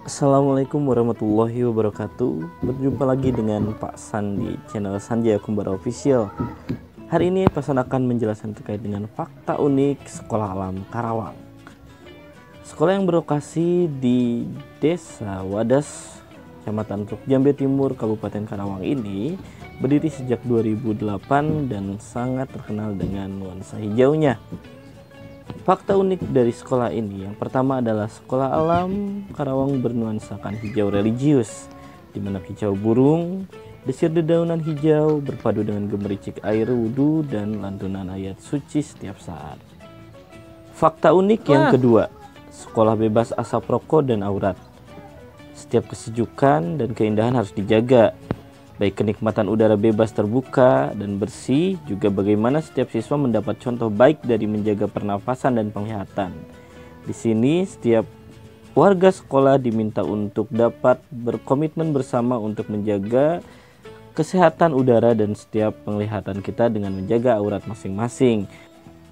Assalamualaikum warahmatullahi wabarakatuh. Berjumpa lagi dengan Pak San di channel Sanjaya Kumbara Official. Hari ini Pak San akan menjelaskan terkait dengan fakta unik Sekolah Alam Karawang. Sekolah yang berlokasi di Desa Wadas, Kecamatan Truk Jambe Timur, Kabupaten Karawang ini berdiri sejak 2008 dan sangat terkenal dengan nuansa hijaunya. Fakta unik dari sekolah ini, yang pertama adalah Sekolah Alam Karawang bernuansakan hijau religius, di mana kicau burung, desir dedaunan hijau berpadu dengan gemericik air wudhu dan lantunan ayat suci setiap saat. Fakta unik yang kedua, sekolah bebas asap rokok dan aurat. Setiap kesejukan dan keindahan harus dijaga, baik kenikmatan udara bebas terbuka dan bersih, juga bagaimana setiap siswa mendapat contoh baik dari menjaga pernafasan dan penglihatan. Di sini setiap warga sekolah diminta untuk dapat berkomitmen bersama untuk menjaga kesehatan udara dan setiap penglihatan kita dengan menjaga aurat masing-masing.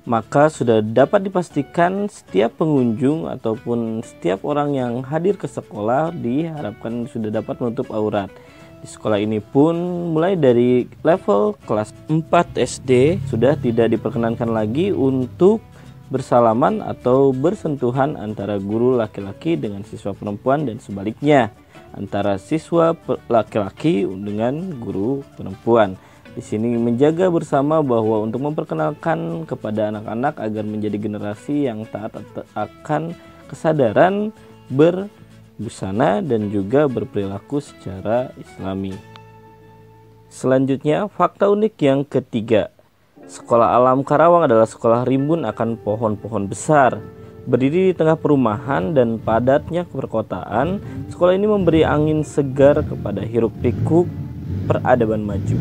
Maka sudah dapat dipastikan setiap pengunjung ataupun setiap orang yang hadir ke sekolah diharapkan sudah dapat menutup aurat. Di sekolah ini pun mulai dari level kelas 4 SD sudah tidak diperkenankan lagi untuk bersalaman atau bersentuhan antara guru laki-laki dengan siswa perempuan dan sebaliknya, antara siswa laki-laki dengan guru perempuan. Di sini menjaga bersama bahwa untuk memperkenalkan kepada anak-anak agar menjadi generasi yang taat akan kesadaran busana dan juga berperilaku secara islami. Selanjutnya, fakta unik yang ketiga. Sekolah Alam Karawang adalah sekolah rimbun akan pohon-pohon besar. Berdiri di tengah perumahan dan padatnya perkotaan, sekolah ini memberi angin segar kepada hiruk-pikuk peradaban maju.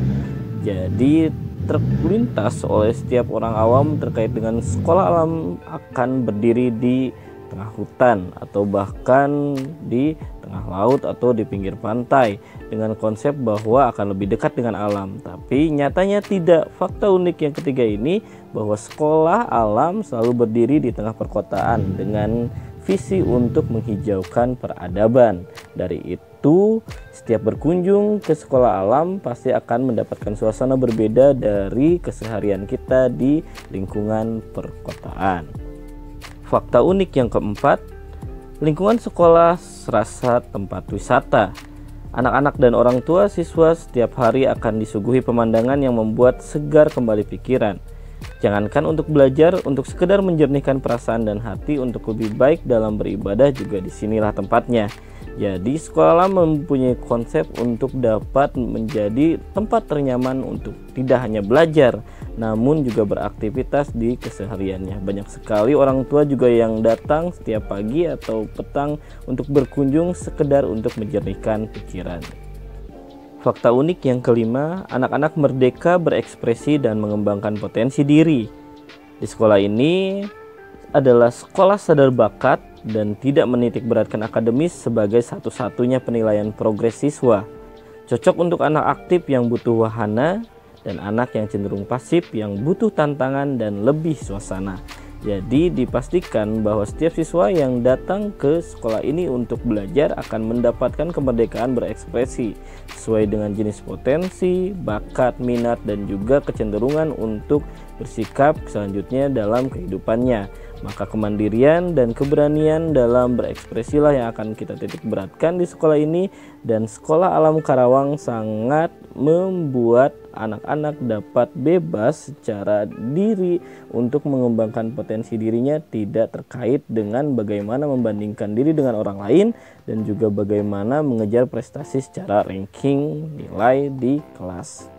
Jadi terlintas oleh setiap orang awam terkait dengan sekolah alam akan berdiri di tengah hutan atau bahkan di tengah laut atau di pinggir pantai dengan konsep bahwa akan lebih dekat dengan alam. Tapi nyatanya tidak. Fakta unik yang ketiga ini bahwa sekolah alam selalu berdiri di tengah perkotaan dengan visi untuk menghijaukan peradaban. Dari itu, setiap berkunjung ke sekolah alam pasti akan mendapatkan suasana berbeda dari keseharian kita di lingkungan perkotaan. Fakta unik yang keempat, lingkungan sekolah serasa tempat wisata. Anak-anak dan orang tua siswa setiap hari akan disuguhi pemandangan yang membuat segar kembali pikiran. Jangankan untuk belajar, untuk sekedar menjernihkan perasaan dan hati untuk lebih baik dalam beribadah juga disinilah tempatnya. Jadi sekolah alam mempunyai konsep untuk dapat menjadi tempat ternyaman untuk tidak hanya belajar, namun juga beraktivitas di kesehariannya. Banyak sekali orang tua juga yang datang setiap pagi atau petang untuk berkunjung sekedar untuk menjernihkan pikiran. Fakta unik yang kelima, anak-anak merdeka berekspresi dan mengembangkan potensi diri. Di sekolah ini adalah sekolah sadar bakat dan tidak menitik beratkan akademis sebagai satu-satunya penilaian progres siswa. Cocok untuk anak aktif yang butuh wahana dan anak yang cenderung pasif yang butuh tantangan dan lebih suasana. Jadi dipastikan bahwa setiap siswa yang datang ke sekolah ini untuk belajar akan mendapatkan kemerdekaan berekspresi sesuai dengan jenis potensi, bakat, minat, dan juga kecenderungan untuk bersikap selanjutnya dalam kehidupannya. Maka kemandirian dan keberanian dalam berekspresilah yang akan kita titik beratkan di sekolah ini, dan Sekolah Alam Karawang sangat membuat anak-anak dapat bebas secara diri untuk mengembangkan potensi dirinya, tidak terkait dengan bagaimana membandingkan diri dengan orang lain dan juga bagaimana mengejar prestasi secara ranking nilai di kelas.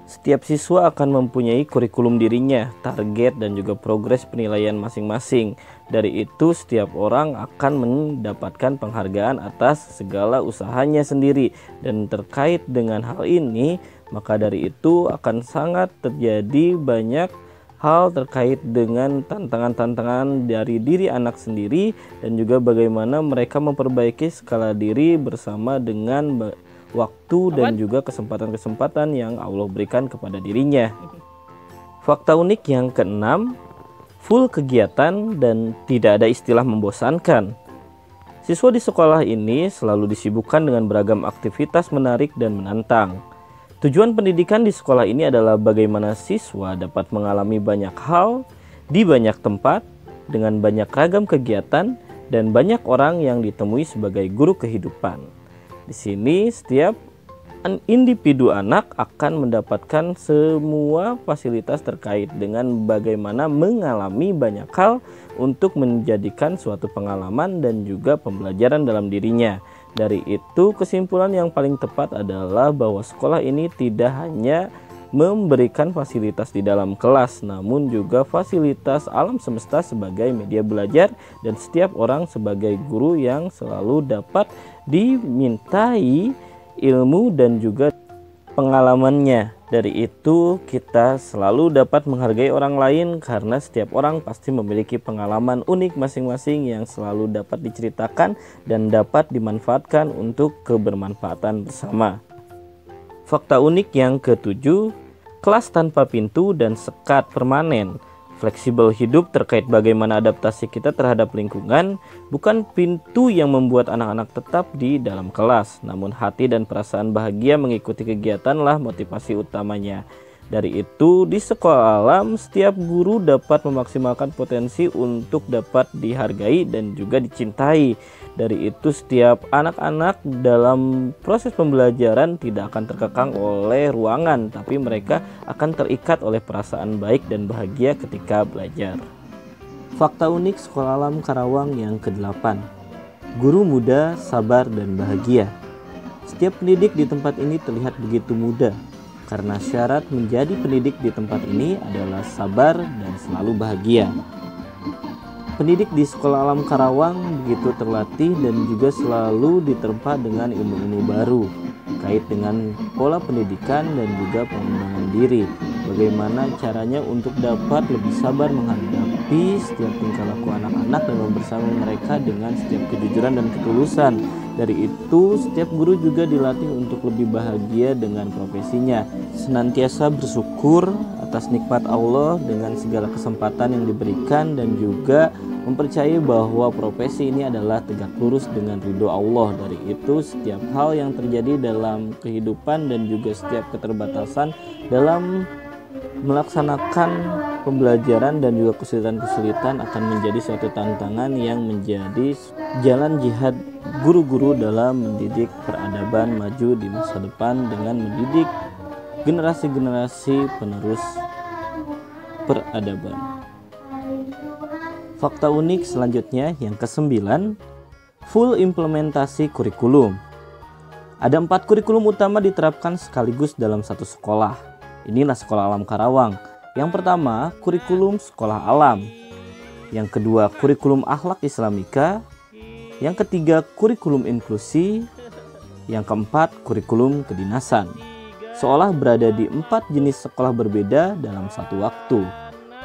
Setiap siswa akan mempunyai kurikulum dirinya, target dan juga progres penilaian masing-masing. Dari itu setiap orang akan mendapatkan penghargaan atas segala usahanya sendiri. Dan terkait dengan hal ini, maka dari itu akan sangat terjadi banyak hal terkait dengan tantangan-tantangan dari diri anak sendiri dan juga bagaimana mereka memperbaiki skala diri bersama dengan waktu dan juga kesempatan-kesempatan yang Allah berikan kepada dirinya. Fakta unik yang keenam, full kegiatan dan tidak ada istilah membosankan. Siswa di sekolah ini selalu disibukkan dengan beragam aktivitas menarik dan menantang. Tujuan pendidikan di sekolah ini adalah bagaimana siswa dapat mengalami banyak hal di banyak tempat dengan banyak ragam kegiatan dan banyak orang yang ditemui sebagai guru kehidupan. Di sini setiap individu anak akan mendapatkan semua fasilitas terkait dengan bagaimana mengalami banyak hal untuk menjadikan suatu pengalaman dan juga pembelajaran dalam dirinya. Dari itu, kesimpulan yang paling tepat adalah bahwa sekolah ini tidak hanya memberikan fasilitas di dalam kelas, namun juga fasilitas alam semesta sebagai media belajar dan setiap orang sebagai guru yang selalu dapat dimintai ilmu dan juga pengalamannya. Dari itu kita selalu dapat menghargai orang lain karena setiap orang pasti memiliki pengalaman unik masing-masing yang selalu dapat diceritakan dan dapat dimanfaatkan untuk kebermanfaatan bersama. Fakta unik yang ketujuh, kelas tanpa pintu dan sekat permanen. Fleksibel hidup terkait bagaimana adaptasi kita terhadap lingkungan, bukan pintu yang membuat anak-anak tetap di dalam kelas, namun hati dan perasaan bahagia mengikuti kegiatanlah motivasi utamanya. Dari itu, di sekolah alam, setiap guru dapat memaksimalkan potensi untuk dapat dihargai dan juga dicintai. Dari itu, setiap anak-anak dalam proses pembelajaran tidak akan terkekang oleh ruangan, tapi mereka akan terikat oleh perasaan baik dan bahagia ketika belajar. Fakta unik Sekolah Alam Karawang yang ke-8. Guru muda, sabar, dan bahagia. Setiap pendidik di tempat ini terlihat begitu muda, karena syarat menjadi pendidik di tempat ini adalah sabar dan selalu bahagia. Pendidik di Sekolah Alam Karawang begitu terlatih dan juga selalu diterpa dengan ilmu-ilmu baru terkait dengan pola pendidikan dan juga pengembangan diri. Bagaimana caranya untuk dapat lebih sabar menghadapi setiap tingkah laku anak-anak dan membersama mereka dengan setiap kejujuran dan ketulusan. Dari itu, setiap guru juga dilatih untuk lebih bahagia dengan profesinya, senantiasa bersyukur atas nikmat Allah dengan segala kesempatan yang diberikan dan juga mempercayai bahwa profesi ini adalah tegak lurus dengan ridho Allah. Dari itu, setiap hal yang terjadi dalam kehidupan dan juga setiap keterbatasan dalam melaksanakan pembelajaran dan juga kesulitan-kesulitan akan menjadi suatu tantangan yang menjadi jalan jihad guru-guru dalam mendidik peradaban maju di masa depan dengan mendidik generasi-generasi penerus peradaban. Fakta unik selanjutnya yang ke-9, full implementasi kurikulum. Ada 4 kurikulum utama diterapkan sekaligus dalam satu sekolah. Inilah Sekolah Alam Karawang. Yang pertama, kurikulum sekolah alam. Yang kedua, kurikulum akhlak Islamika. Yang ketiga, kurikulum inklusi. Yang keempat, kurikulum kedinasan. Seolah berada di 4 jenis sekolah berbeda dalam satu waktu.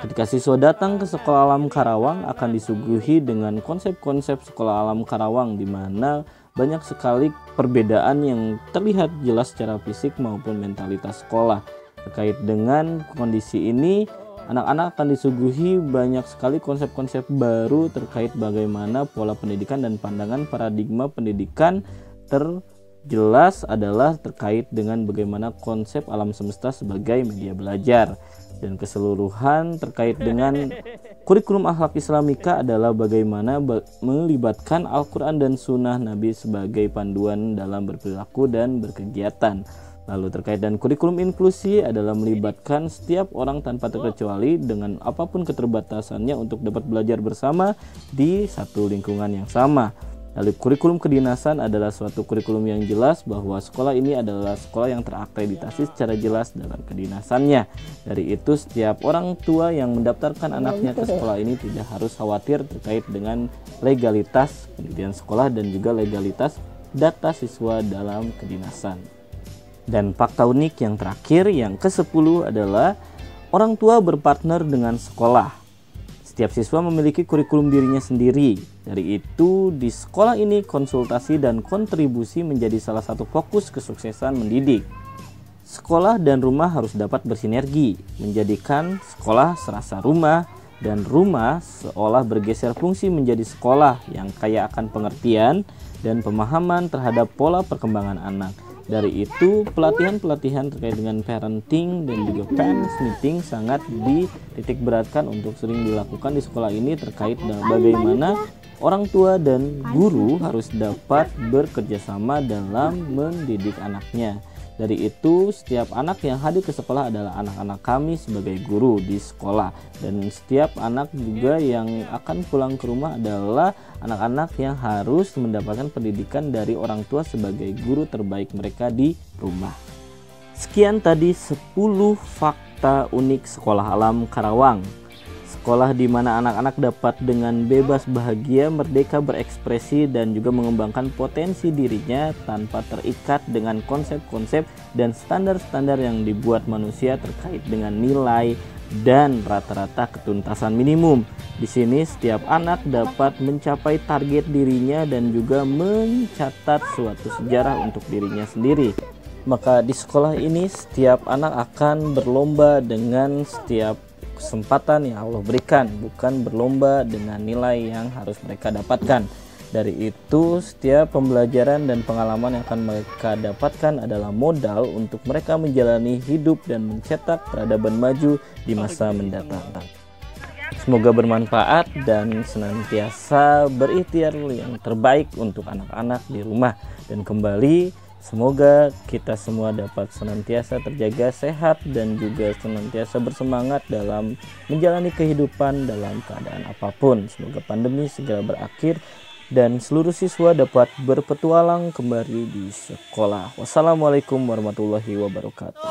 Ketika siswa datang ke Sekolah Alam Karawang akan disuguhi dengan konsep-konsep Sekolah Alam Karawang di mana banyak sekali perbedaan yang terlihat jelas secara fisik maupun mentalitas sekolah. Terkait dengan kondisi ini, anak-anak akan disuguhi banyak sekali konsep-konsep baru terkait bagaimana pola pendidikan dan pandangan paradigma pendidikan. Terjelas adalah terkait dengan bagaimana konsep alam semesta sebagai media belajar. Dan keseluruhan terkait dengan kurikulum akhlak Islamika adalah bagaimana melibatkan Al-Quran dan Sunnah Nabi sebagai panduan dalam berperilaku dan berkegiatan. Lalu terkait dengan kurikulum inklusi adalah melibatkan setiap orang tanpa terkecuali dengan apapun keterbatasannya untuk dapat belajar bersama di satu lingkungan yang sama. Lalu kurikulum kedinasan adalah suatu kurikulum yang jelas bahwa sekolah ini adalah sekolah yang terakreditasi secara jelas dalam kedinasannya. Dari itu, setiap orang tua yang mendaftarkan anaknya ke sekolah ini tidak harus khawatir terkait dengan legalitas pendidikan sekolah dan juga legalitas data siswa dalam kedinasan. Dan fakta unik yang terakhir yang ke-10 adalah orang tua berpartner dengan sekolah. Setiap siswa memiliki kurikulum dirinya sendiri. Dari itu, di sekolah ini konsultasi dan kontribusi menjadi salah satu fokus kesuksesan mendidik. Sekolah dan rumah harus dapat bersinergi, menjadikan sekolah serasa rumah dan rumah seolah bergeser fungsi menjadi sekolah yang kaya akan pengertian dan pemahaman terhadap pola perkembangan anak. Dari itu, pelatihan-pelatihan terkait dengan parenting dan juga parents meeting sangat dititik beratkan untuk sering dilakukan di sekolah ini terkait dengan bagaimana orang tua dan guru harus dapat bekerja sama dalam mendidik anaknya. Dari itu, setiap anak yang hadir ke sekolah adalah anak-anak kami sebagai guru di sekolah. Dan setiap anak juga yang akan pulang ke rumah adalah anak-anak yang harus mendapatkan pendidikan dari orang tua sebagai guru terbaik mereka di rumah. Sekian tadi 10 fakta unik Sekolah Alam Karawang. Sekolah di mana anak-anak dapat dengan bebas bahagia, merdeka berekspresi dan juga mengembangkan potensi dirinya tanpa terikat dengan konsep-konsep dan standar-standar yang dibuat manusia terkait dengan nilai dan rata-rata ketuntasan minimum. Di sini setiap anak dapat mencapai target dirinya dan juga mencatat suatu sejarah untuk dirinya sendiri. Maka di sekolah ini setiap anak akan berlomba dengan setiap kesempatan yang Allah berikan, bukan berlomba dengan nilai yang harus mereka dapatkan. Dari itu, setiap pembelajaran dan pengalaman yang akan mereka dapatkan adalah modal untuk mereka menjalani hidup dan mencetak peradaban maju di masa mendatang. Semoga bermanfaat dan senantiasa berikhtiar yang terbaik untuk anak-anak di rumah. Dan kembali, semoga kita semua dapat senantiasa terjaga sehat dan juga senantiasa bersemangat dalam menjalani kehidupan dalam keadaan apapun. Semoga pandemi segera berakhir dan seluruh siswa dapat berpetualang kembali di sekolah. Wassalamualaikum warahmatullahi wabarakatuh.